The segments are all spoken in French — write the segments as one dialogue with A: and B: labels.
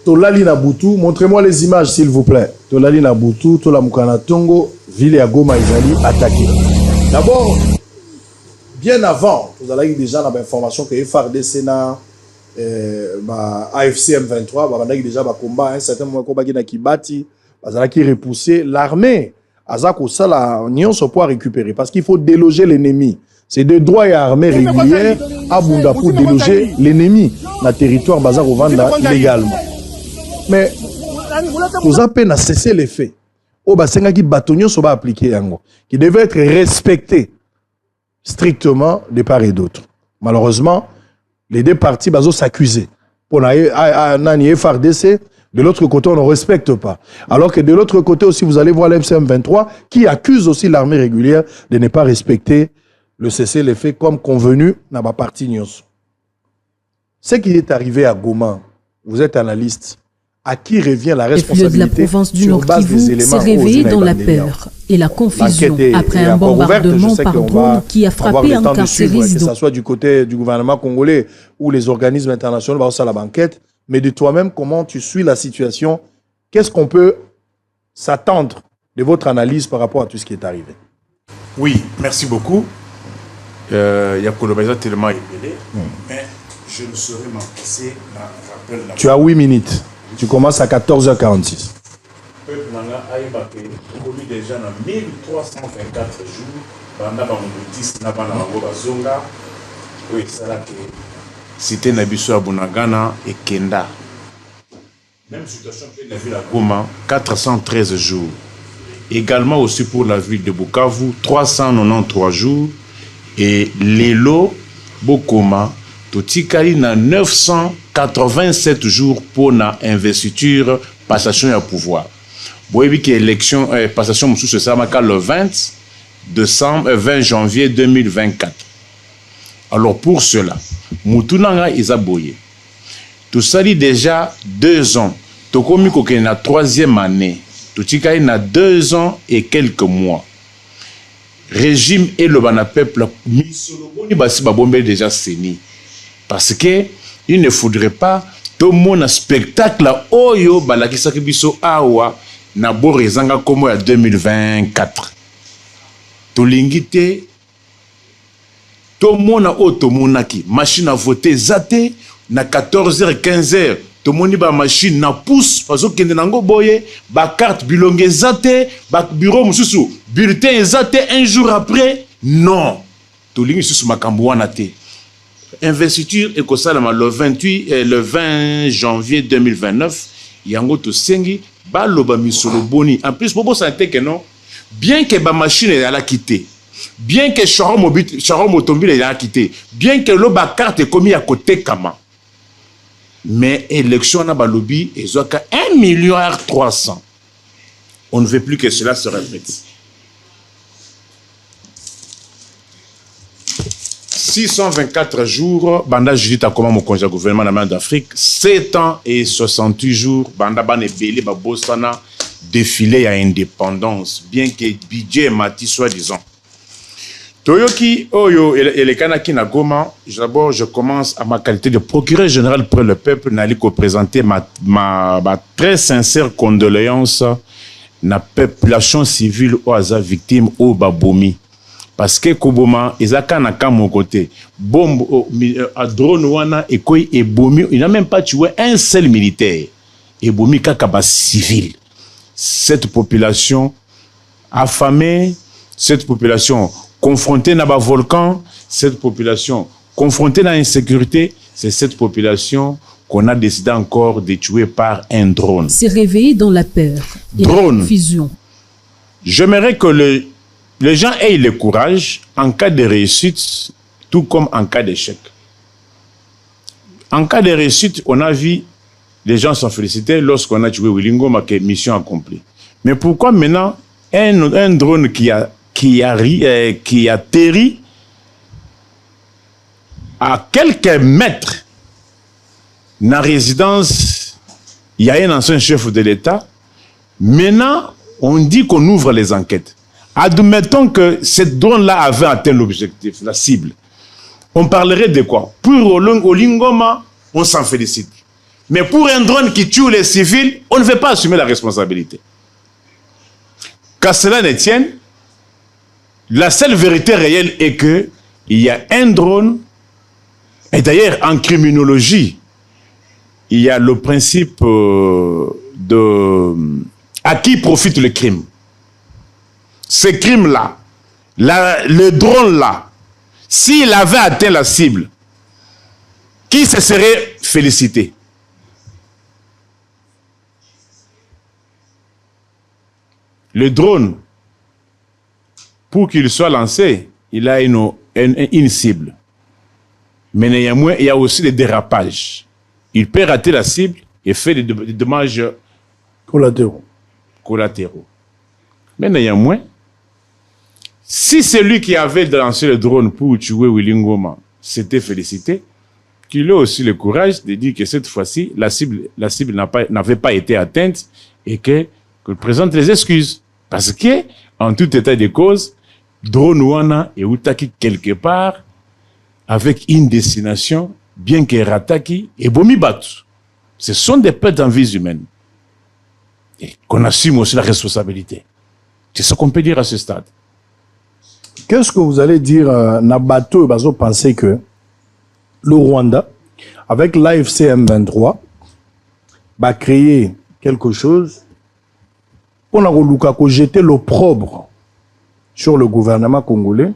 A: Tolali Nabutu, montrez-moi les images s'il vous plaît. Tolali Nabutu, Tola Mukana Tongo, ville à Goma Izali, attaqué. D'abord, bien avant, vous avez déjà l'information que FARDC na AFC M23, bah déjà ba combat un certain moment combat qui bâti, bah qui repoussé l'armée. Azako ça la nion se pouvoir récupérer parce qu'il faut déloger l'ennemi. C'est de droit et armée régulière à Bunda pour déloger l'ennemi dans le territoire Bazar Ovanda légalement. Mais nous avons peine à cesser les faits. Au bassin qui bâtonniers sont appliqués yango, qui devaient être respectés strictement de part et d'autre. Malheureusement, les deux parties bazo s'accuser. Pour nani FARDC, de l'autre côté on ne respecte pas. Alors que de l'autre côté aussi vous allez voir l'MCM23 qui accuse aussi l'armée régulière de ne pas respecter le cessez-le-feu comme convenu dans ma partie Nyos. Ce qui est arrivé à Goma, vous êtes analyste. À qui revient la responsabilité?
B: La province du Nord Kivu s'est réveillée dans la peur et la confusion après un bombardement par drone qui a frappé un quartier résident.
A: Que ce soit du côté du gouvernement congolais ou les organismes internationaux, bah, ça la banquette. Mais de toi-même, comment tu suis la situation? Qu'est-ce qu'on peut s'attendre de votre analyse par rapport à tout ce qui est arrivé?
C: Oui, merci beaucoup. Il y a Kolobeza tellement épelé, mais je ne saurais m'empêcher d'un rappel.
A: Tu as 8 minutes. Tu commences à 14h46.
C: Le peuple Nanga a évolué déjà dans 1324 jours. Banda Bamoutis Nabana Zonga. Oui, c'est là que cité Nabiso Abunagana et Kenda. Même situation que la ville à Goma, 413 jours. Également aussi pour la ville de Bukavu, 393 jours. Et Lelo, Bokoma, Totikali na 987 jours pour la investiture, passation à pouvoir. Vous voyez que l'élection, passation sous ça le 20 janvier 2024. Alors pour cela, Moutounanga Isaboye, tout ça dit déjà 2 ans. Tokomi Koke na 3e année. Totikali na 2 ans et quelques mois. Régime et le bana peuple, déjà séni. Parce que il ne faudrait pas tout le monde spectacle oyo balaki sakibiso awa na borezanga comme en 2024. Tolingite tout le monde automonaki machine à voter zate na 14h 15h tout le monde ba machine na pousse parce que nango boye ba carte bilonge zate ba bureau mususu bulletin zate un jour après non tolingi susu makambo wana te. Investiture et le 20 janvier 2029, yango to sengi baloba misolo boni. En plus, bobo santé que non, bien que ba machine elle a quitté, bien que Charon Motombil elle a quitté, bien que l'oba carte est commis à côté kama, mais élection na balobi et zoka 1,3 milliard. On ne veut plus que cela se répète. 624 jours, Banda Judith a comment mon congé gouvernement de la main d'Afrique, 7 ans et 68 jours, Banda Bane Belé, Babosana, défilé à indépendance, bien que budget mati soi-disant. Toyoki, Oyo et les Kanaki Nagoma, d'abord je commence à ma qualité de procureur général pour le peuple, n'alliko présenter ma très sincère condoléance na population civile ou à victime au Babomi. Parce que Koboma, Ezaka na mon côté, bombe à drone wana et quoi et bomi, il n'a même pas tué un seul militaire. Et bomi kakaba civil. Cette population affamée, cette population confrontée à un volcan, cette population confrontée à l'insécurité, c'est cette population qu'on a décidé encore de tuer par un drone.
B: C'est réveillé dans la peur et
C: drone.
B: La confusion.
C: J'aimerais que les gens aient le courage en cas de réussite, tout comme en cas d'échec. En cas de réussite, on a vu les gens sont félicités lorsqu'on a tué Wilingo, ma mission accomplie. Mais pourquoi maintenant un drone qui atterrit à quelques mètres dans la résidence, il y a un ancien chef de l'État. Maintenant, on dit qu'on ouvre les enquêtes. Admettons que cette drone-là avait atteint l'objectif, la cible. On parlerait de quoi? Pour Olingoma, on s'en félicite. Mais pour un drone qui tue les civils, on ne veut pas assumer la responsabilité. Qu'à cela ne tienne, la seule vérité réelle est que il y a un drone, et d'ailleurs en criminologie, il y a le principe de à qui profite le crime. Ce crime-là, le drone-là, s'il avait atteint la cible, qui se serait félicité? Le drone, pour qu'il soit lancé, il a une cible. Mais néanmoins, il y a aussi des dérapages. Il peut rater la cible et faire des dommages collatéraux. Mais néanmoins, si celui qui avait lancé le drone pour tuer Willy Ngoma s'était félicité, qu'il ait aussi le courage de dire que cette fois-ci, la cible n'avait pas été atteinte et qu'il présente les excuses. Parce que, en tout état de cause, drone wana et outaki quelque part avec une destination, bien que rataki et bomi batu. Ce sont des pertes en vie humaine. Et qu'on assume aussi la responsabilité. C'est ce qu'on peut dire à ce stade.
A: Qu'est-ce que vous allez dire, Nabato et Bazo, pensez que le Rwanda, avec l'AFC M23, va créer quelque chose pour jeter l'opprobre sur le gouvernement congolais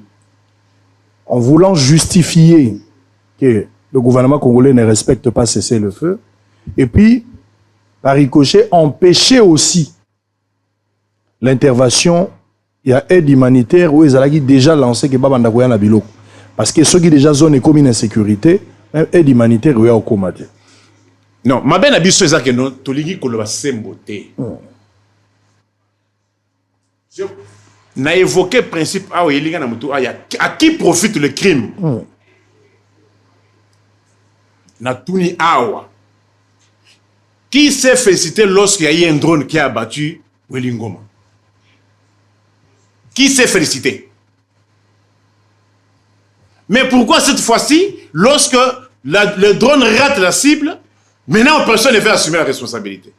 A: en voulant justifier que le gouvernement congolais ne respecte pas cessez-le-feu et puis, par ricochet, empêcher aussi l'intervention. Il y a aide humanitaire où ils ont déjà lancé que Baba Ndakoya na biloko. Parce que ceux qui déjà zone est comme une insécurité, aide humanitaire où il y a au comité.
C: Non, ma ben abisso est que non, toligi koloba semboté. N'a évoqué le principe à qui profite le crime. N'a tourné awa. Qui s'est félicité lorsqu'il y a eu un drone qui a abattu Willy Ngoma? Qui s'est félicité? Mais pourquoi cette fois-ci, lorsque le drone rate la cible, maintenant personne ne veut assumer la responsabilité?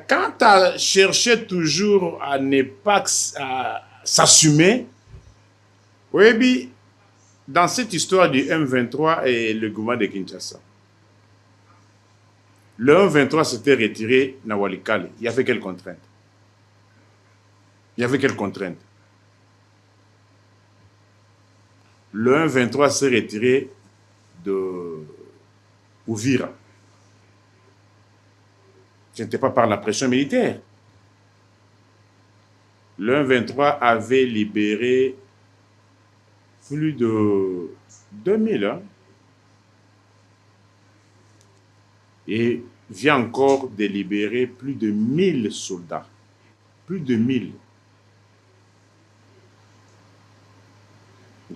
C: Quand tu as cherché toujours à ne pas s'assumer, oui, dans cette histoire du M23 et le gouvernement de Kinshasa, le M23 s'était retiré na Walikale. Il y avait quelles contraintes? Le M23 s'est retiré de Uvira. Ce n'était pas par la pression militaire. Le M23 avait libéré plus de 2000 et vient encore de libérer plus de 1000 soldats. Plus de 1000.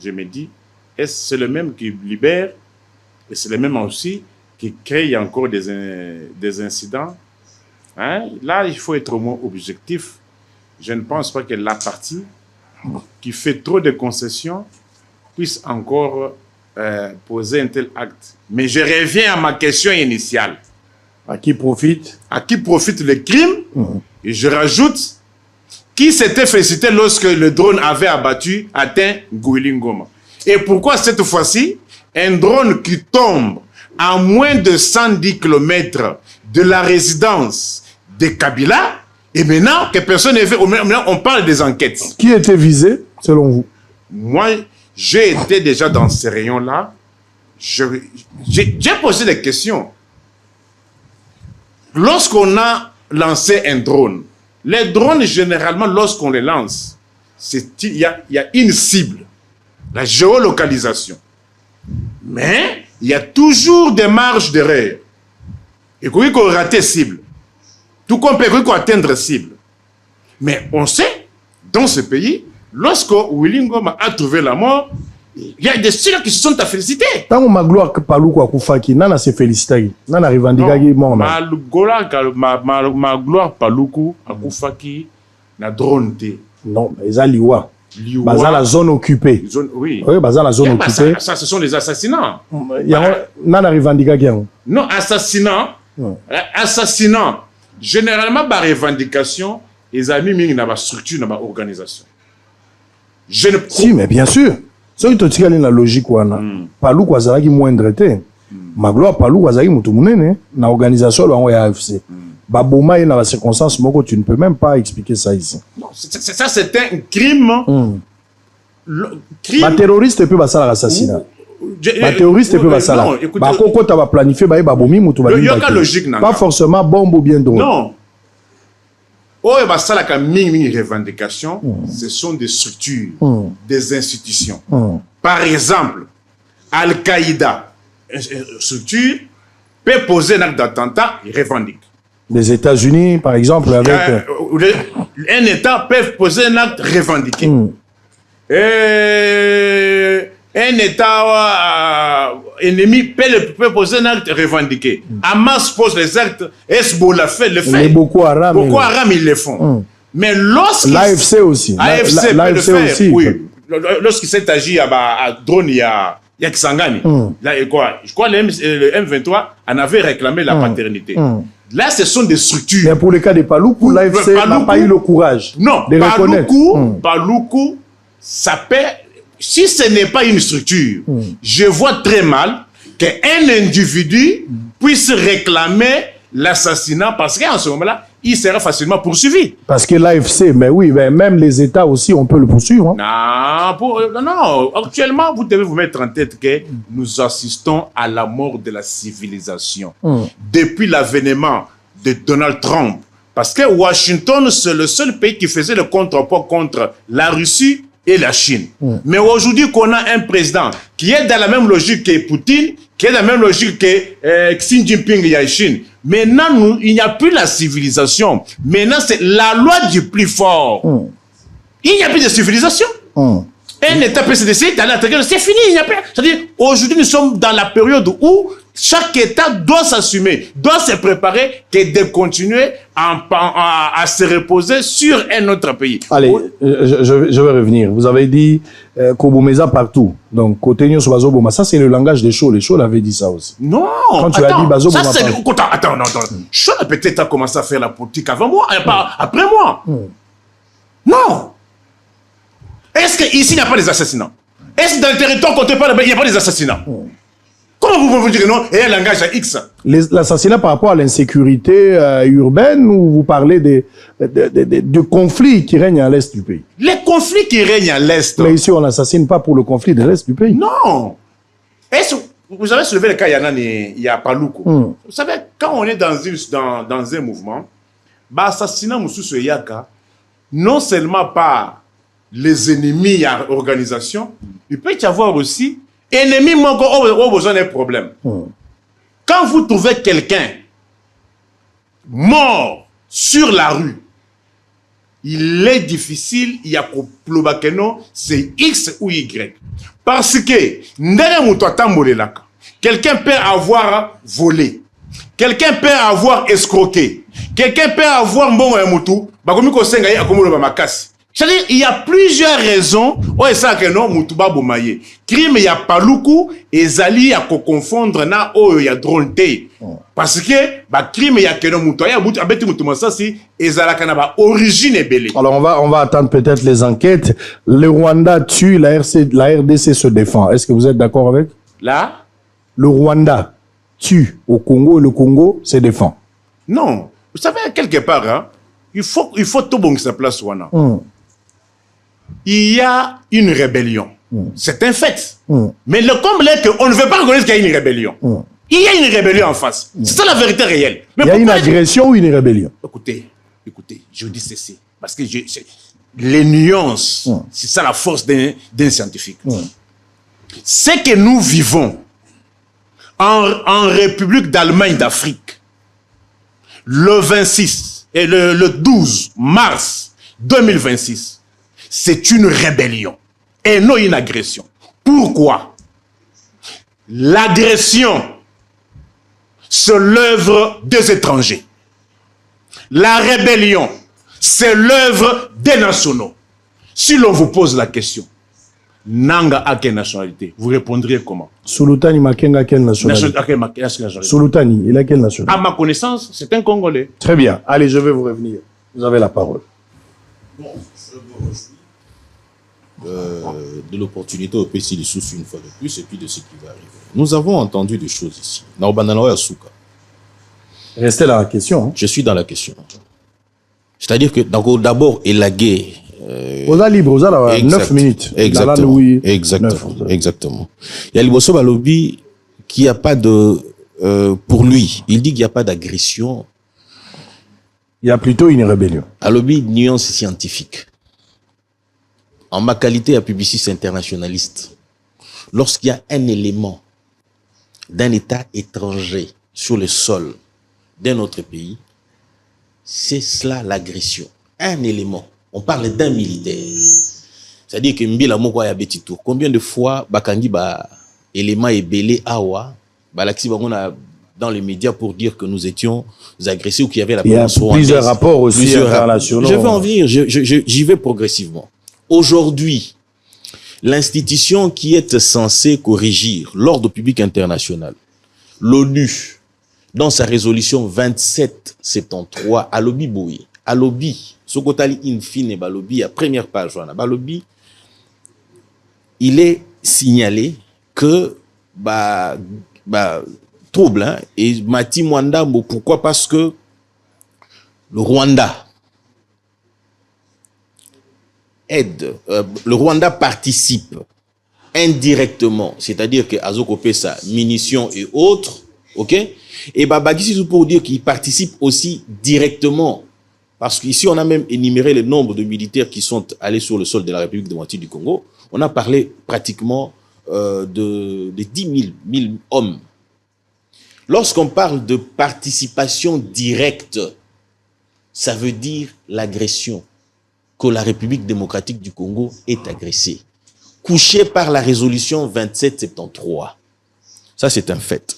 C: Je me dis, est-ce que c'est le même qui libère et c'est le même aussi qui crée encore des incidents? Hein? Là, il faut être au moins objectif. Je ne pense pas que la partie qui fait trop de concessions puisse encore poser un tel acte. Mais je reviens à ma question initiale.
A: À qui profite?
C: À qui profite le crime? Et je rajoute, qui s'était félicité lorsque le drone avait atteint Willy Ngoma? Et pourquoi cette fois-ci, un drone qui tombe à moins de 110 km de la résidence de Kabila, et maintenant que personne n'est fait, maintenant on parle des enquêtes.
A: Qui était visé, selon vous?
C: Moi, j'ai été déjà dans ces rayons-là. J'ai posé des questions. Lorsqu'on a lancé un drone, les drones, généralement, lorsqu'on les lance, il y a une cible, la géolocalisation. Mais il y a toujours des marges d'erreur. Et qu'on peut rater cible. Tout qu'on peut atteindre cible. Mais on sait, dans ce pays, lorsque Willy Ngoma a trouvé la mort, il y a des ceux qui se sont à féliciter.
A: Tant que Magloire Paloukou a Koufaki, Nana s'est félicité. Nana revendiqué mort.
C: Magloire Paloukou a Koufaki na drone.
A: Non, mais Zaliwa. Baza la zone occupée.
C: Oui.
A: Oui, baza la zone occupée.
C: Ça, ce sont des assassinats.
A: Nana revendica qui?
C: Non, assassinat. Assassinat. Généralement, par revendication, les amis mis dans la structure, dans l'organisation.
A: Si, mais bien sûr. Si tu as la logique, Palou Kwazalaki moindre été. Magloire Palou Kwazalaki Moutoumouné, dans l'organisation de l'AFC. Baboma est dans la circonstance, tu ne peux même pas expliquer ça ici.
C: Non, ça, c'est un crime.
A: Les terroristes peuvent faire l'assassinat. Les terroristes peuvent faire ça. Koko tu vas planifier, pas forcément bombe ou bien drôle.
C: Non. Oh, ça la mini revendication, ce sont des structures, des institutions. Par exemple, Al-Qaïda, une structure, peut poser un acte d'attentat, il revendique.
A: Les États-Unis, par exemple, avec...
C: un État peut poser un acte revendiqué. Un État ennemi peut poser un acte revendiqué. Hamas pose les actes, Hezbollah le fait.
A: Les Boko Haram,
C: ils le font. Mais lorsque...
A: L'AFC aussi.
C: L'AFC aussi. Oui. Lorsqu'il s'est agi à drone, il y a Kisangani. Là, quoi? Je crois que le M23 en avait réclamé la paternité. Là, ce sont des structures.
A: Mais pour le cas de Paloukou, l'AFC n'a pas eu le courage de reconnaître.
C: Paloukou, ça peut... Si ce n'est pas une structure, je vois très mal qu'un individu puisse réclamer l'assassinat parce qu'en ce moment-là, il sera facilement poursuivi.
A: Parce que l'AFC, mais oui, mais même les États aussi, on peut le poursuivre.
C: Non, actuellement, vous devez vous mettre en tête que nous assistons à la mort de la civilisation. Depuis l'avènement de Donald Trump. Parce que Washington, c'est le seul pays qui faisait le contrepoids contre la Russie et la Chine. Mais aujourd'hui qu'on a un président qui est dans la même logique que Poutine, qui est dans la même logique que Xi Jinping et la Chine. Maintenant, il n'y a plus la civilisation. Maintenant, c'est la loi du plus fort. Il n'y a plus de civilisation. Un État peut se décider d'aller attaquer, c'est fini. C'est-à-dire, aujourd'hui, nous sommes dans la période où chaque État doit s'assumer, doit se préparer que de continuer à se reposer sur un autre pays.
A: Allez, je vais revenir. Vous avez dit Kobomeza partout. Donc, côté Nyo Bazo Boma, ça c'est le langage des Chauds. Les Chauds l'avaient dit ça aussi.
C: Non,
A: quand tu as dit Bazo Boma.
C: Attends, non. Chaud peut-être a commencé à faire la politique avant moi, pas après moi. Non. Est-ce qu'ici, il n'y a pas des assassinats? Est-ce que dans le territoire côté il n'y a pas des assassinats? Comment vous pouvez dire que non? Et un langage à X.
A: L'assassinat par rapport à l'insécurité urbaine, ou vous parlez de conflits qui règnent à l'est du pays?
C: Les conflits qui règnent à l'est.
A: Mais ici, on n'assassine pas pour le conflit de l'est du pays.
C: Non. Vous avez soulevé le cas, il y a Paloukou. Vous savez, quand on est dans un mouvement, l'assassinat Moussou Yaka, non seulement par les ennemis à l'organisation, il peut y avoir aussi ennemis qui ont besoin d'un problème. Quand vous trouvez quelqu'un mort sur la rue, il est difficile, il y a c'est X ou Y. Parce que quelqu'un peut avoir volé, quelqu'un peut avoir escroqué, quelqu'un peut avoir c'est-à-dire, il y a plusieurs raisons. Crime, il y a Paloukou et Zali à confondre na il y a drone. Parce que crime, il y a que origine belée.
A: Alors on va attendre peut-être les enquêtes. Le Rwanda tue, la RDC se défend. Est-ce que vous êtes d'accord avec?
C: Là,
A: le Rwanda tue au Congo et le Congo se défend.
C: Non, vous savez quelque part, hein, il faut tout bon que ça place Rwanda. Il y a une rébellion. C'est un fait. Mais le comble est qu'on ne veut pas reconnaître qu'il y a une rébellion. Il y a une rébellion en face. C'est ça la vérité réelle. Mais
A: il y a une agression ou une rébellion?
C: Écoutez, je dis ceci. Parce que les nuances, c'est ça la force d'un scientifique. C'est que nous vivons en République d'Allemagne d'Afrique le 26 et le 12 mars 2026. C'est une rébellion et non une agression. Pourquoi? L'agression, c'est l'œuvre des étrangers. La rébellion, c'est l'œuvre des nationaux. Si l'on vous pose la question, Nanga a quelle nationalité? Vous répondriez comment?
A: Sulutani Makenga a quelle nationalité? Sulutani, il a quelle nationalité?
C: À ma connaissance, c'est un Congolais.
A: Très bien. Allez, je vais vous revenir. Vous avez la parole.
D: Bon, je me réjouis de l'opportunité au PC de Sousse une fois de plus et puis de ce qui va arriver. Nous avons entendu des choses ici.
A: Restez dans la question. Hein.
D: Je suis dans la question. C'est-à-dire que d'abord, élaguer.
A: Vous êtes libre, vous avez 9 minutes.
D: Exactement. Exactement. Il y a Liboso Balobi qui a pas de. Pour lui, il dit qu'il n'y a pas d'agression.
A: Il y a plutôt une rébellion.
D: Alobi, nuance scientifique. En ma qualité à publiciste internationaliste, lorsqu'il y a un élément d'un État étranger sur le sol d'un autre pays, c'est cela l'agression. Un élément. On parle d'un militaire. C'est-à-dire que Mbila Mokwa ya Betito. Combien de fois Bakangi ba élément est belé awa, Balaxi Bangona dans les médias pour dire que nous étions agressés ou qu'il y avait la présence rwandaise.
A: Il y a plusieurs rapports aussi internationaux.
D: Je vais en venir, j'y vais progressivement. Aujourd'hui, l'institution qui est censée corrigir l'ordre public international, l'ONU, dans sa résolution 2773, Alobi Boye, Alobi, Sokotali Infine Balobi, à première page, Balobi, il est signalé que trouble, hein, et Mati Mwanda, pourquoi? Parce que le Rwanda aide, le Rwanda participe indirectement, c'est-à-dire que Azoko Pesa, munitions et autres, ok? Et Babagisi pour dire qu'il participe aussi directement, parce qu'ici on a même énuméré le nombre de militaires qui sont allés sur le sol de la République démocratique du Congo. On a parlé pratiquement de 10 000 hommes. Lorsqu'on parle de participation directe, ça veut dire l'agression, que la République démocratique du Congo est agressée, couchée par la résolution 2773. Ça, c'est un fait.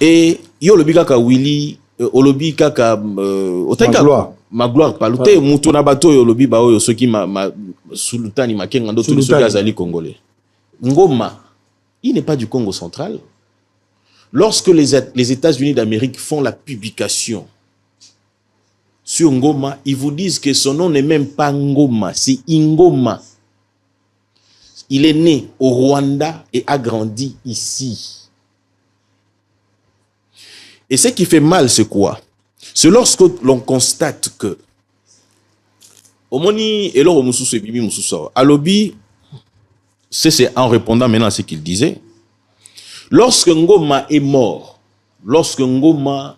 D: Et yo lobi kaka Willy, olobi kaka Magloire palute mutuna bato yo lobi ba oyo soki Sulutani Makenga ndo tous ceux azali congolais. Ngoma, il n'est pas du Congo central. Lorsque les États-Unis d'Amérique font la publication sur Ngoma, ils vous disent que son nom n'est même pas Ngoma, c'est Ingoma. Il est né au Rwanda et a grandi ici. Et ce qui fait mal, c'est quoi? C'est lorsque l'on constate que Omoni et l'or Moussousou et Bibi Moussoussou, Alobi, c'est en répondant maintenant à ce qu'il disait, lorsque Ngoma est mort, lorsque Ngoma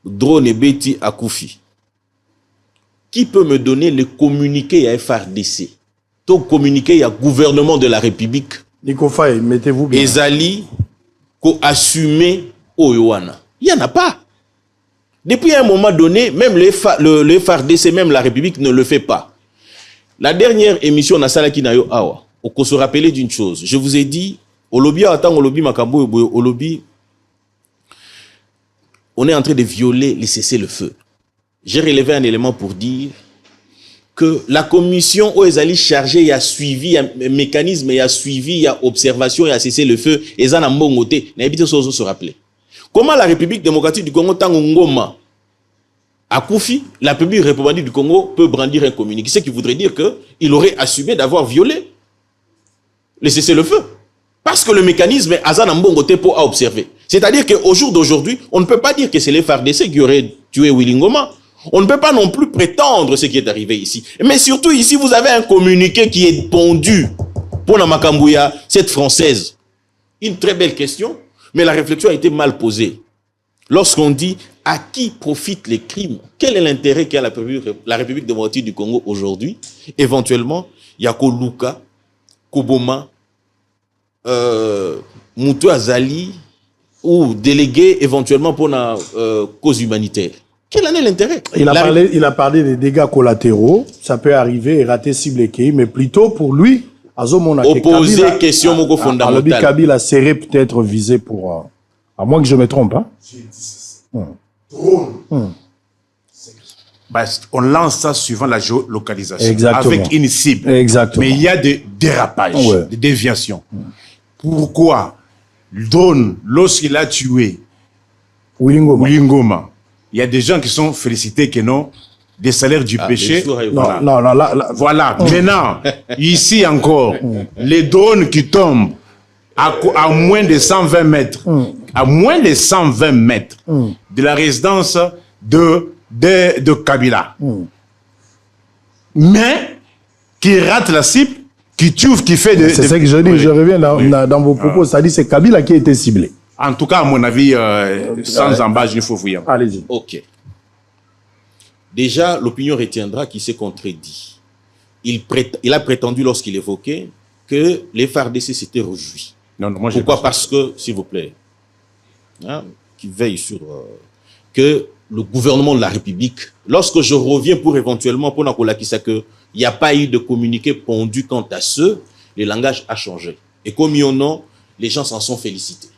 D: drone et Betty a Koufi, qui peut me donner le communiqué à FRDC? Tout communiqué à gouvernement de la République.
A: Nico Faye, mettez-vous bien.
D: Ezali, ko assumé Oyoana. Il n'y en a pas. Depuis un moment donné, même le FRDC, même la République ne le fait pas. La dernière émission, on a Salaki Nayo Awa. On se rappeler d'une chose. Je vous ai dit, Olobi attend Olobi Makambo Olobi, on est en train de violer les cessez-le-feu. J'ai relevé un élément pour dire que la commission où Ezali chargée, il y a suivi, il y a un mécanisme, il y a suivi, il y a observation, il y a cessez-le-feu, et ça n'a pas monté. N'habite se rappeler. Comment la République démocratique du Congo, tant Ngoma à Koufi, la République démocratique du Congo peut brandir un communiqué, ce qui voudrait dire qu'il aurait assumé d'avoir violé le cessez-le-feu. Parce que le mécanisme est Azan Mbongote pour observer. C'est-à-dire qu'au jour d'aujourd'hui, on ne peut pas dire que c'est les FARDC qui auraient tué Willy Ngoma. On ne peut pas non plus prétendre ce qui est arrivé ici. Mais surtout ici, vous avez un communiqué qui est pondu pour la Makambouya, cette française. Une très belle question, mais la réflexion a été mal posée. Lorsqu'on dit à qui profitent les crimes, quel est l'intérêt qu'a la République démocratique du Congo aujourd'hui? Éventuellement, il y a Luka, Koboma, Moutou Azali, ou délégué éventuellement pour la cause humanitaire. Quel en est l'intérêt?
A: Il a parlé des dégâts collatéraux. Ça peut arriver et rater cible et mais plutôt pour lui,
D: opposer question moko fondamentale.
A: Kabila serait peut-être visé pour... à moins que je me trompe. Hein?
C: bah, on lance ça suivant la géolocalisation.
A: Exactement.
C: Avec une cible.
A: Exactement.
C: Mais il y a des dérapages, des déviations. Pourquoi le drone, lorsqu'il a tué Willy Ngoma, il y a des gens qui sont félicités que non, des salaires du péché.
A: Voilà.
C: Voilà. Maintenant, ici encore, les drones qui tombent à moins de 120 mètres, à moins de 120 mètres de la résidence de Kabila. Mais qui rate la cible, qui tue, qui fait de...
A: C'est ça que je dis, je reviens dans vos propos, ça dit c'est Kabila qui a été ciblé.
C: En tout cas, à mon avis, sans embâche, il faut fouiller.
A: Allez-y.
D: Ok. Déjà, l'opinion retiendra qu'il s'est contredit. Il a prétendu lorsqu'il évoquait que les FARDC s'étaient réjouis.
C: Non, moi,
D: pourquoi? Parce que, s'il vous plaît, hein, qui veille sur... que le gouvernement de la République, lorsque je reviens pour éventuellement, pour Nakolakisa, qu'il n'y a pas eu de communiqué pondu quant à ce, le langage a changé. Et comme il y en a, les gens s'en sont félicités.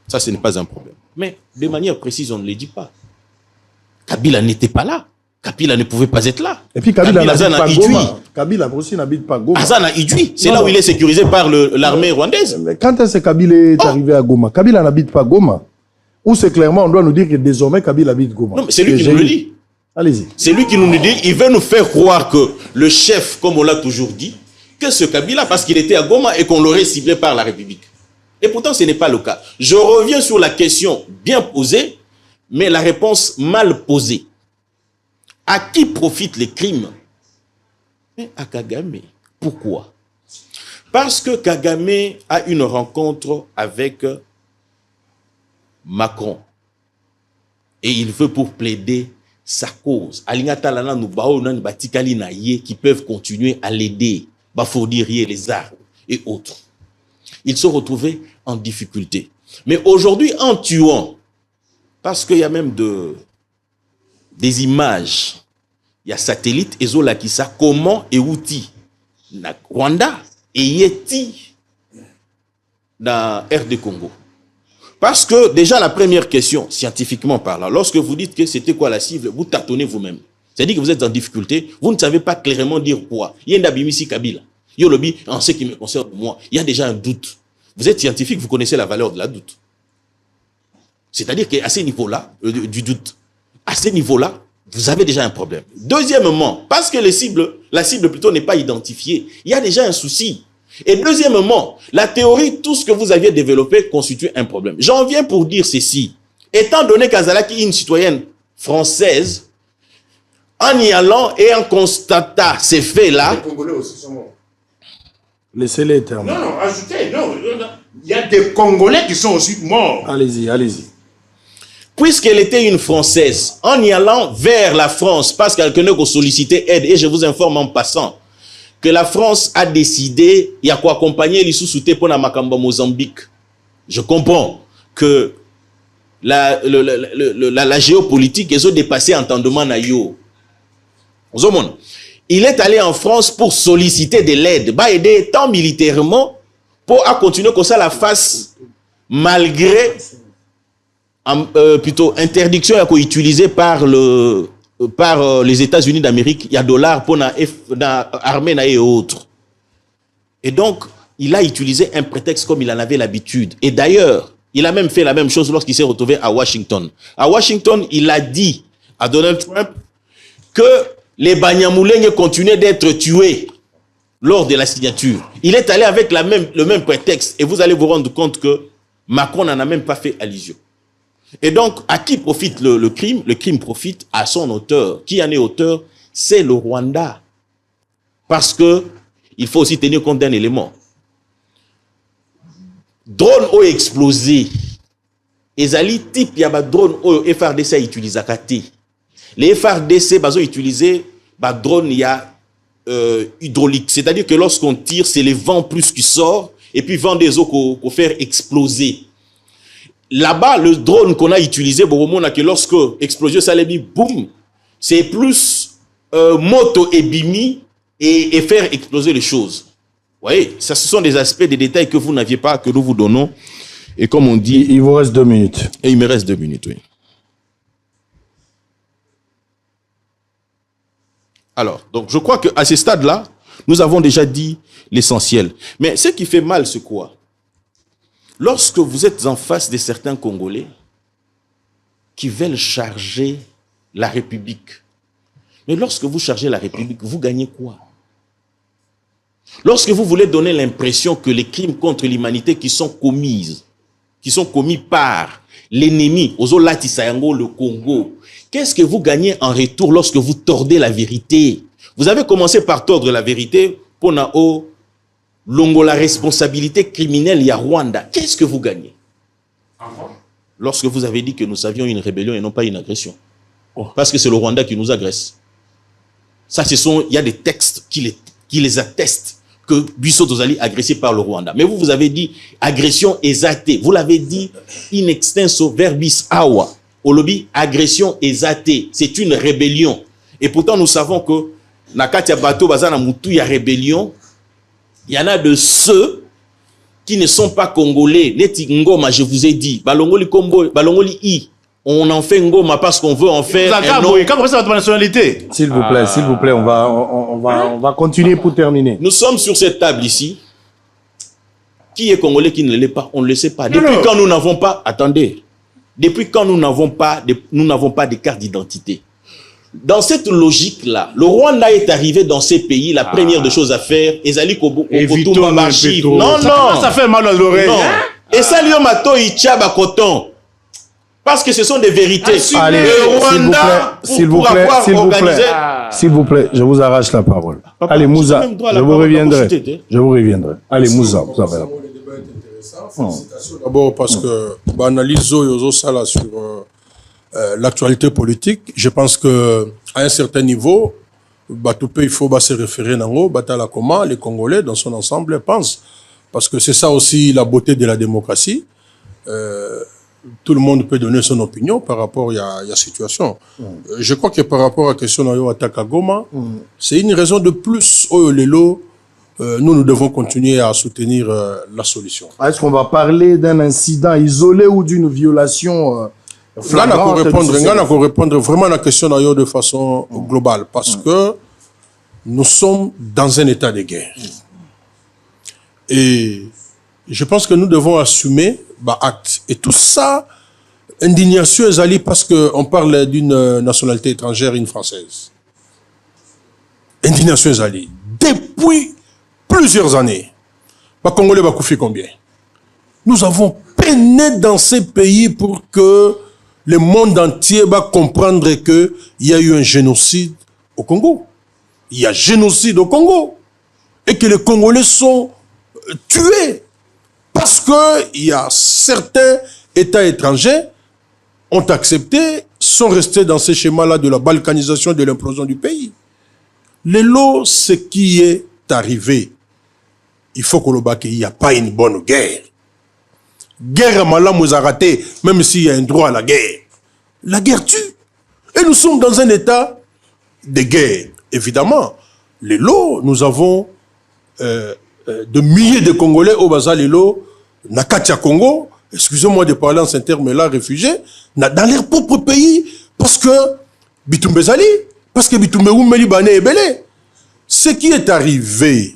D: Ça, ce n'est pas un problème. Mais de manière précise, on ne le dit pas. Kabila n'était pas là. Kabila ne pouvait pas être là.
A: Et puis Kabila n'habite pas Goma. Kabila aussi n'habite pas Goma.
D: Azana Idui, c'est là où il est sécurisé par l'armée rwandaise. Mais
A: quand est-ce que Kabila est arrivé à Goma? Kabila n'habite pas Goma. Ou c'est clairement, on doit nous dire que désormais Kabila habite Goma.
D: Non, mais c'est lui qui nous le dit.
A: Allez-y.
D: C'est lui qui nous le dit. Il veut nous faire croire que le chef, comme on l'a toujours dit, que ce Kabila, parce qu'il était à Goma et qu'on l'aurait ciblé par la République. Et pourtant, ce n'est pas le cas. Je reviens sur la question bien posée, mais la réponse mal posée. À qui profitent les crimes? À Kagame. Pourquoi? Parce que Kagame a une rencontre avec Macron. Et il veut pour plaider sa cause. Qui peuvent continuer à l'aider. Bafourdirier, les armes et autres. Ils se retrouvent en difficulté. Mais aujourd'hui, en tuant, parce qu'il y a même des images, il y a satellite, Ezola qui ça, comment et outil, na Rwanda et Yeti dans RD Congo. Parce que déjà la première question, scientifiquement parlant, lorsque vous dites que c'était quoi la cible, vous tâtonnez vous-même. C'est-à-dire que vous êtes en difficulté, vous ne savez pas clairement dire quoi. Il y a un Abimisi Kabila. Yolobi, en ce qui me concerne moi, il y a déjà un doute. Vous êtes scientifique, vous connaissez la valeur de la doute. C'est-à-dire qu'à ce niveau-là, du doute, à ce niveau-là, vous avez déjà un problème. Deuxièmement, parce que la cible plutôt n'est pas identifiée, il y a déjà un souci. Et deuxièmement, la théorie, tout ce que vous aviez développé constitue un problème. J'en viens pour dire ceci. Étant donné qu'Azalaki est une citoyenne française, en y allant et en constatant ces faits-là...
C: Les Congolais aussi sont morts.
A: Laissez-les terminer.
C: Non, ajoutez, non. Il y a des Congolais qui sont aussi morts.
A: Allez-y, allez-y.
D: Puisqu'elle était une Française, en y allant vers la France, parce qu'elle connaît qu'on sollicitait aide, et je vous informe en passant, que la France a décidé, il y a quoi accompagner les sous-soutés pour la Makamba Mozambique. Je comprends que la géopolitique, ils ont dépassé entendement na yo. Il est allé en France pour solliciter de l'aide, bah aider tant militairement pour continuer comme ça la face malgré plutôt interdiction utilisée par les États-Unis d'Amérique, il y a dollars pour l'armée et autres. Et donc, il a utilisé un prétexte comme il en avait l'habitude. Et d'ailleurs, il a même fait la même chose lorsqu'il s'est retrouvé à Washington. À Washington, il a dit à Donald Trump que les Banyamulenge continuaient d'être tués lors de la signature. Il est allé avec le même prétexte. Et vous allez vous rendre compte que Macron n'en a même pas fait allusion. Et donc, à qui profite le crime? Le crime profite à son auteur. Qui en est auteur? C'est le Rwanda. Parce que il faut aussi tenir compte d'un élément. Drone ont explosé. Ezali type yaba drone au FRDC a utilisé kati. Les FRDC ont utilisé drone hydraulique. C'est-à-dire que lorsqu'on tire, c'est les vents plus qui sortent et puis vent des eaux qu'on fait exploser. Là-bas, le drone qu'on a utilisé, que lorsque explosion ça mis boum, c'est plus moto et bimi et faire exploser les choses. Vous voyez, ça, ce sont des aspects, des détails que vous n'aviez pas, que nous vous donnons. Et comme on dit...
A: Il vous reste 2 minutes.
D: Et il me reste 2 minutes, oui. Alors, donc je crois qu'à ce stade-là, nous avons déjà dit l'essentiel. Mais ce qui fait mal, c'est quoi? Lorsque vous êtes en face de certains Congolais qui veulent charger la République, mais lorsque vous chargez la République, vous gagnez quoi? Lorsque vous voulez donner l'impression que les crimes contre l'humanité qui sont commis par l'ennemi, Ozolati Sayango, le Congo, qu'est-ce que vous gagnez en retour lorsque vous tordez la vérité? Vous avez commencé par tordre la vérité pour Nao Longo la responsabilité criminelle il y a Rwanda. Qu'est-ce que vous gagnez? Lorsque vous avez dit que nous savions une rébellion et non pas une agression. Parce que c'est le Rwanda qui nous agresse. Ça, il y a des textes qui les attestent que Bissot Ozali agressé par le Rwanda. Mais vous avez dit agression exatée. Vous l'avez dit in extenso verbis awa. Au lobby, agression exatée. C'est une rébellion. Et pourtant, nous savons que Nakatia Bato Bazana Moutou, il y a rébellion. Il y en a de ceux qui ne sont pas congolais. Neti Ngoma, je vous ai dit. Balongoli Kombo, Balongoli I. On en fait Ngoma parce qu'on veut en faire un nom.
C: Quand c'est votre nationalité.
A: S'il vous plaît, on va continuer pour terminer.
D: Nous sommes sur cette table ici. Qui est congolais, qui ne l'est pas? On ne le sait pas. Depuis quand nous n'avons pas... Attendez. Depuis quand nous n'avons pas de carte d'identité? Dans cette logique-là, le Rwanda est arrivé dans ces pays, la première des choses à faire, Ezali Kotumba Marchi. Non.
C: Ça fait mal à l'oreille.
D: Et ça, Lyomato Ichaba Coton. Parce que ce sont des vérités.
A: Allez, s'il vous plaît, je vous arrache la parole.
D: Papa,
A: allez, Moussa, je vous reviendrai. Allez, Moussa, vous avez la parole.
E: D'abord parce que analyse ça sur l'actualité politique, je pense que à un certain niveau, il faut se référer à comment les Congolais dans son ensemble pensent, parce que c'est ça aussi la beauté de la démocratie. Tout le monde peut donner son opinion par rapport à la situation. Je crois que par rapport à la question d'Attaque à Goma, c'est une raison de plus nous devons continuer à soutenir la solution.
A: Est-ce qu'on va parler d'un incident isolé ou d'une violation flagrante?
E: Là, on répondre vraiment à la question de façon globale, parce que nous sommes dans un état de guerre. Et je pense que nous devons assumer acte. Et tout ça, indignation est parce qu'on parle d'une nationalité étrangère, une française. Indignation est depuis plusieurs années. Congolais va couper combien? Nous avons peiné dans ces pays pour que le monde entier va comprendre qu'il y a eu un génocide au Congo. Il y a génocide au Congo. Et que les Congolais sont tués. Parce qu'il y a certains États étrangers ont accepté, sont restés dans ces schémas-là de la balkanisation, de l'implosion du pays. Ce qui est arrivé, il faut qu'on le batte, il n'y a pas une bonne guerre. Guerre à Malam nous a raté, même s'il y a un droit à la guerre. La guerre tue. Et nous sommes dans un état de guerre. Évidemment, nous avons de milliers de Congolais au Bazalelo, Nakatia Congo, excusez-moi de parler en ces termes-là, réfugiés, dans leur propre pays, parce que Bitumbezali, parce que Bitumbe Oumeli Bane est belé. Ce qui est arrivé,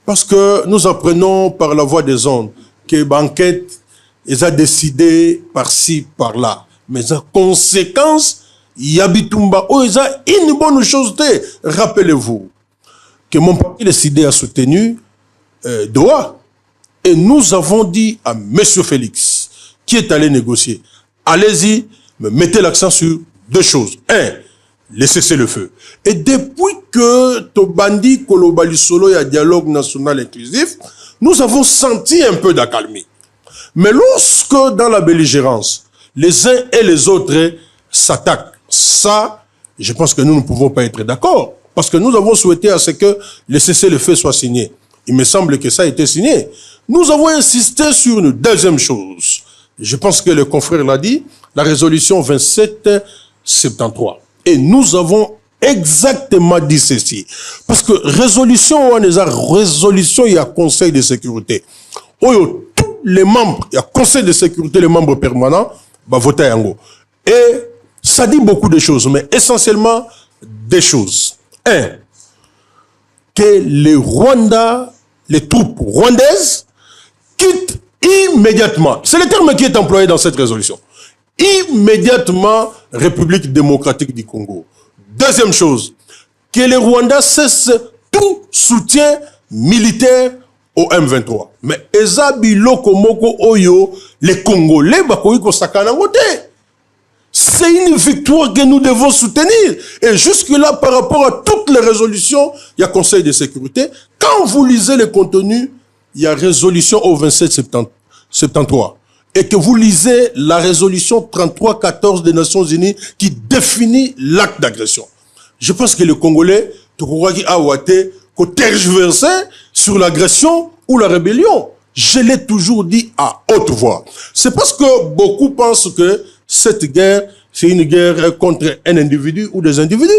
E: parce que nous apprenons par la voie des ondes que Banquette les a décidé par-ci, par-là. Mais en conséquence, Yabitumba, ils ont une bonne chose. Rappelez-vous que mon parti décidé a soutenu Doha. Et nous avons dit à M. Félix, qui est allé négocier, allez-y, mais mettez l'accent sur deux choses. Un, le cessez-le-feu. Et depuis que Tobandi Kolobali Solo, il y a dialogue national inclusif, nous avons senti un peu d'accalmie. Mais lorsque, dans la belligérance, les uns et les autres s'attaquent, ça, je pense que nous ne pouvons pas être d'accord. Parce que nous avons souhaité à ce que le cessez-le-feu soit signé. Il me semble que ça a été signé. Nous avons insisté sur une deuxième chose. Je pense que le confrère l'a dit, la résolution 2773. Et nous avons exactement dit ceci. Parce que résolution, il y a Conseil de sécurité. Tous les membres, il y a Conseil de sécurité, les membres permanents, voter Yango. Et ça dit beaucoup de choses, mais essentiellement des choses. Un, que les troupes rwandaises quittent immédiatement. C'est le terme qui est employé dans cette résolution. Immédiatement, République démocratique du Congo. Deuxième chose, que les Rwandais cessent tout soutien militaire au M23. Mais Ezabi Lokomoko Oyo, les Congolais, Bakoïko Sakanangote. C'est une victoire que nous devons soutenir. Et jusque-là, par rapport à toutes les résolutions, il y a Conseil de sécurité. Quand vous lisez les contenus, il y a résolution au 27-73. Et que vous lisez la résolution 33-14 des Nations Unies qui définit l'acte d'agression. Je pense que les Congolais, tergiversé sur l'agression ou la rébellion. Je l'ai toujours dit à haute voix. C'est parce que beaucoup pensent que cette guerre, c'est une guerre contre un individu ou des individus.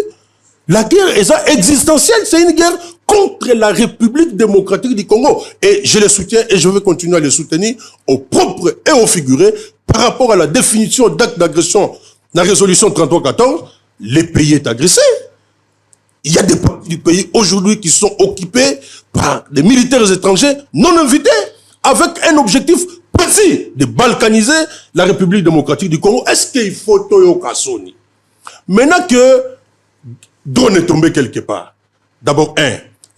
E: La guerre est existentielle, c'est une guerre contre la République démocratique du Congo. Et je les soutiens et je vais continuer à les soutenir au propre et au figuré par rapport à la définition d'acte d'agression. La résolution 33-14, les pays est agressé. Il y a des parties du pays aujourd'hui qui sont occupés par des militaires étrangers non invités avec un objectif précis de balkaniser la République démocratique du Congo. Est-ce qu'il faut Toyo Kasoni? Maintenant que drone est tombé quelque part, d'abord,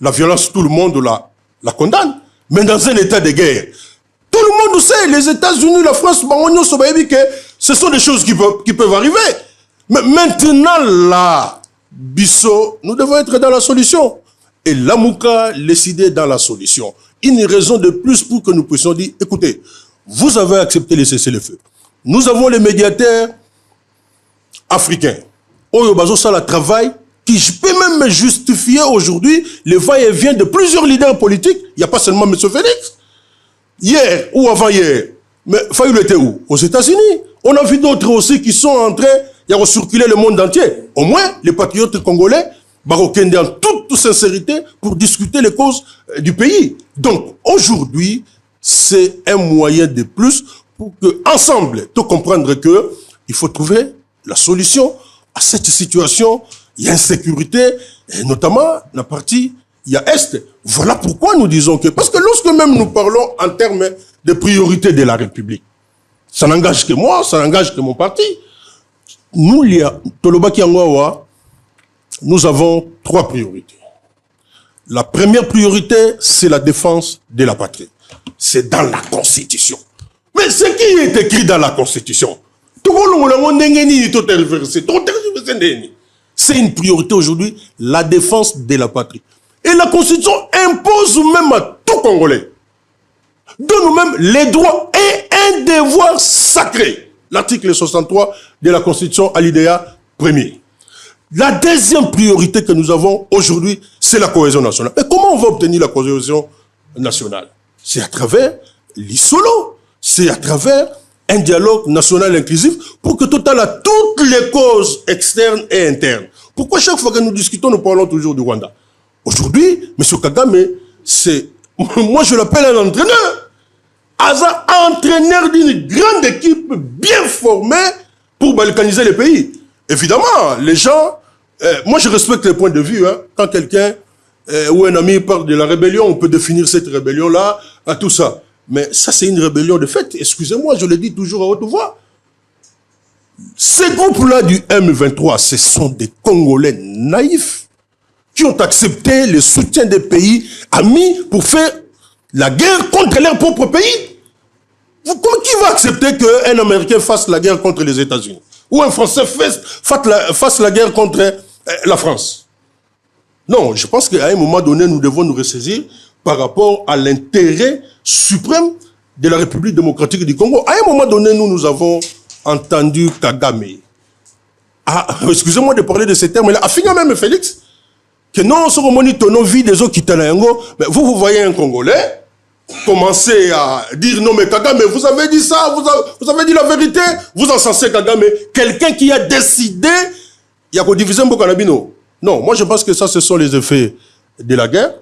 E: la violence, tout le monde la condamne, mais dans un état de guerre. Tout le monde sait, les États-Unis, la France, ce sont des choses qui peuvent arriver. Mais maintenant, là, Bisso, nous devons être dans la solution. Et Lamouka, décider dans la solution. Une raison de plus pour que nous puissions dire, écoutez, vous avez accepté les cessez-le-feu. Nous avons les médiateurs africains. Oyo Bazo, ça, le travail qui peut même me justifier aujourd'hui le va-et-vient de plusieurs leaders politiques. Il n'y a pas seulement M. Félix. Hier ou avant-hier, mais Fayou était où? Aux États-Unis. On a vu d'autres aussi qui sont en train de circuler le monde entier. Au moins, les patriotes congolais, Barokende en toute sincérité pour discuter les causes du pays. Donc, aujourd'hui, c'est un moyen de plus pour que, ensemble, tout comprendre que il faut trouver la solution à cette situation. Il y a insécurité, et notamment la partie, il y a Est. Voilà pourquoi nous disons que, parce que lorsque même nous parlons en termes de priorité de la République, ça n'engage que moi, ça n'engage que mon parti. Nous, Tolobaki Angwawa, nous avons 3 priorités. La première priorité, c'est la défense de la patrie. C'est dans la Constitution. Mais ce qui est écrit dans la Constitution, c'est une priorité aujourd'hui, la défense de la patrie. Et la Constitution impose même à tout Congolais, de nous-mêmes, les droits et un devoir sacré. L'article 63 de la Constitution, alinéa 1er. La deuxième priorité que nous avons aujourd'hui, c'est la cohésion nationale. Mais comment on va obtenir la cohésion nationale? C'est à travers l'ISOLO, c'est à travers un dialogue national inclusif pour que total à toutes les causes externes et internes. Pourquoi chaque fois que nous discutons, nous parlons toujours du Rwanda? Aujourd'hui, M. Kagame, c'est, moi je l'appelle un entraîneur. Aza, entraîneur d'une grande équipe bien formée pour balkaniser les pays. Évidemment, les gens, moi je respecte les points de vue. Hein. Quand quelqu'un ou un ami parle de la rébellion, on peut définir cette rébellion-là, à tout ça. Mais ça, c'est une rébellion de fait. Excusez-moi, je le dis toujours à haute voix. Ces groupes-là du M23, ce sont des Congolais naïfs qui ont accepté le soutien des pays amis pour faire la guerre contre leur propre pays. Qui va accepter qu'un Américain fasse la guerre contre les États-Unis? Ou un Français fasse la guerre contre la France? Non, je pense qu'à un moment donné, nous devons nous ressaisir par rapport à l'intérêt suprême de la République démocratique du Congo. À un moment donné, nous avons entendu Kagame. Ah, excusez-moi de parler de ces termes-là. A fini même Félix, que non, ce romani tono vie des autres qui mais vous voyez un Congolais commencer à dire non mais Kagame, vous avez dit ça, vous avez dit la vérité, vous encensez Kagame, quelqu'un qui a décidé, il y a qu'au diviser Mbokanabino. Non, moi je pense que ça, ce sont les effets de la guerre.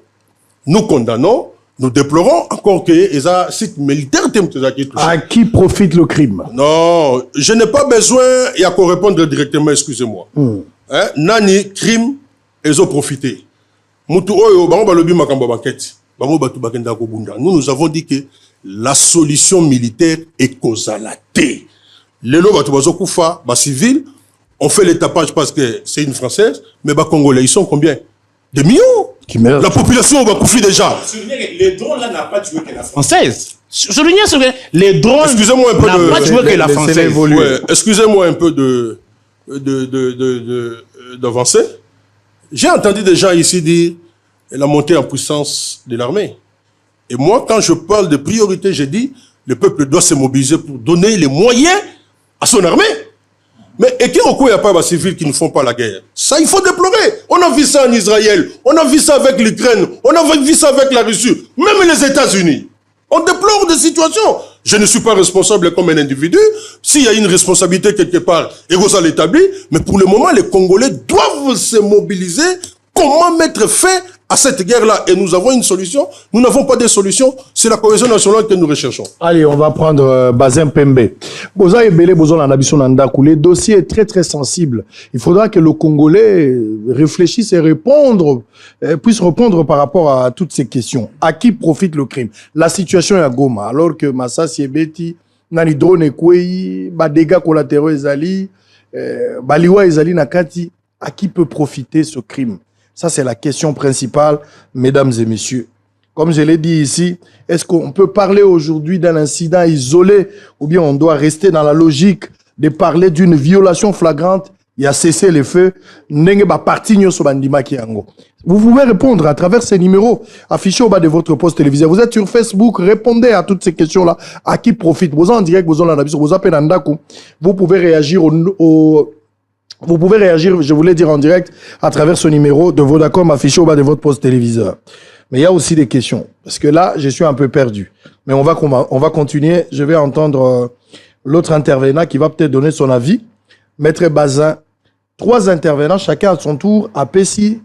E: Nous condamnons, nous déplorons encore que les sites militaires.
A: À qui profite le crime?
E: Non, je n'ai pas besoin, il y a qu'à répondre directement, excusez-moi. Nani, crime, ils ont profité. Nous, nous avons dit que la solution militaire est causalité. Les civils, on fait les tapages parce que c'est une Française, mais les Congolais, ils sont combien? Des millions. La population va couper déjà.
C: Les drones là n'ont pas tué que la française.
E: Soulignez ce que les drones
C: excusez-moi un peu
E: n'ont pas tué que la française.
A: Ouais,
E: excusez-moi un peu d'avancer. J'ai entendu des gens ici dire la montée en puissance de l'armée. Et moi, quand je parle de priorité, j'ai dit le peuple doit se mobiliser pour donner les moyens à son armée. Mais et qu'il n'y a pas de civils qui ne font pas la guerre. Ça, il faut déplorer. On a vu ça en Israël, on a vu ça avec l'Ukraine, on a vu ça avec la Russie, même les États-Unis. On déplore des situations. Je ne suis pas responsable comme un individu. S'il y a une responsabilité quelque part, Egosa l'établit. Mais pour le moment, les Congolais doivent se mobiliser. Comment mettre fin à cette guerre-là? Et nous avons une solution. Nous n'avons pas de solution. C'est la cohésion nationale que nous recherchons.
A: Allez, on va prendre Bazin Pembe. Boza Ebele, Boza Landabiso Nandakou. Le dossier est très très sensible. Il faudra que le Congolais réfléchisse et puisse répondre par rapport à toutes ces questions. À qui profite le crime? La situation est à Goma, alors que Massassi Ebeti, Nani drone Kwei, dégâts collatéraux Ezali, Baliwa Ezali Nakati. À qui peut profiter ce crime? Ça, c'est la question principale, mesdames et messieurs. Comme je l'ai dit ici, est-ce qu'on peut parler aujourd'hui d'un incident isolé ou bien on doit rester dans la logique de parler d'une violation flagrante? Il y a cessé les feux. Vous pouvez répondre à travers ces numéros affichés au bas de votre poste télévisé. Vous êtes sur Facebook, répondez à toutes ces questions-là. À qui profite? Vous en direct, vous pouvez réagir Vous pouvez réagir, je voulais dire en direct, à travers ce numéro de Vodacom affiché au bas de votre poste téléviseur. Mais il y a aussi des questions. Parce que là, je suis un peu perdu. Mais on va continuer. Je vais entendre l'autre intervenant qui va peut-être donner son avis. Maître Bazin. 3 intervenants, chacun à son tour, à Pessi,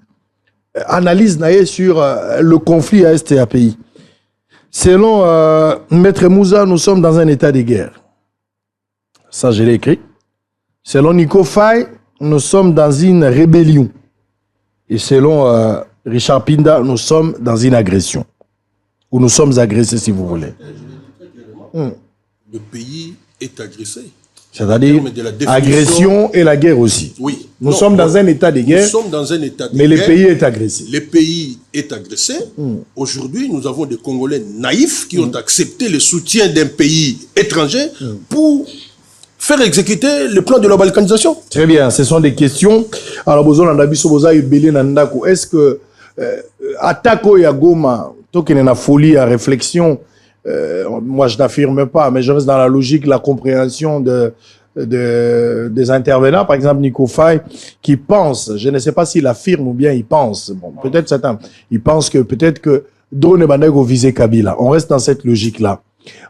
A: analyse sur le conflit à STAPI. Selon Maître Moussa, nous sommes dans un état de guerre. Ça, je l'ai écrit. Selon Nico Faye, nous sommes dans une rébellion. Et selon Richard Pinda, nous sommes dans une agression. Ou nous sommes agressés, si vous voulez.
E: Le pays est agressé.
A: C'est-à-dire agression et la guerre aussi.
E: Oui.
A: Nous sommes dans un état de guerre.
E: Nous sommes dans un état de
A: mais
E: guerre.
A: le pays est agressé.
E: Le pays est agressé. Aujourd'hui, nous avons des Congolais naïfs qui ont accepté le soutien d'un pays étranger pour faire exécuter le plan de la balkanisation.
A: Très bien, ce sont des questions. Alors, est-ce que Atako Yagoma, token na folie à réflexion, moi je n'affirme pas, mais je reste dans la logique, la compréhension des intervenants, par exemple Nico Faye, qui pense, je ne sais pas s'il affirme ou bien il pense, bon, peut-être certains, il pense que peut-être que drone et bandego visé Kabila. On reste dans cette logique-là.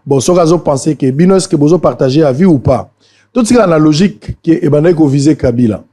A: Bon, Sogazo pensait que Binos que Bozo partagé à vie ou pas. Tout ce qui est dans la logique qui est bandego visé Kabila.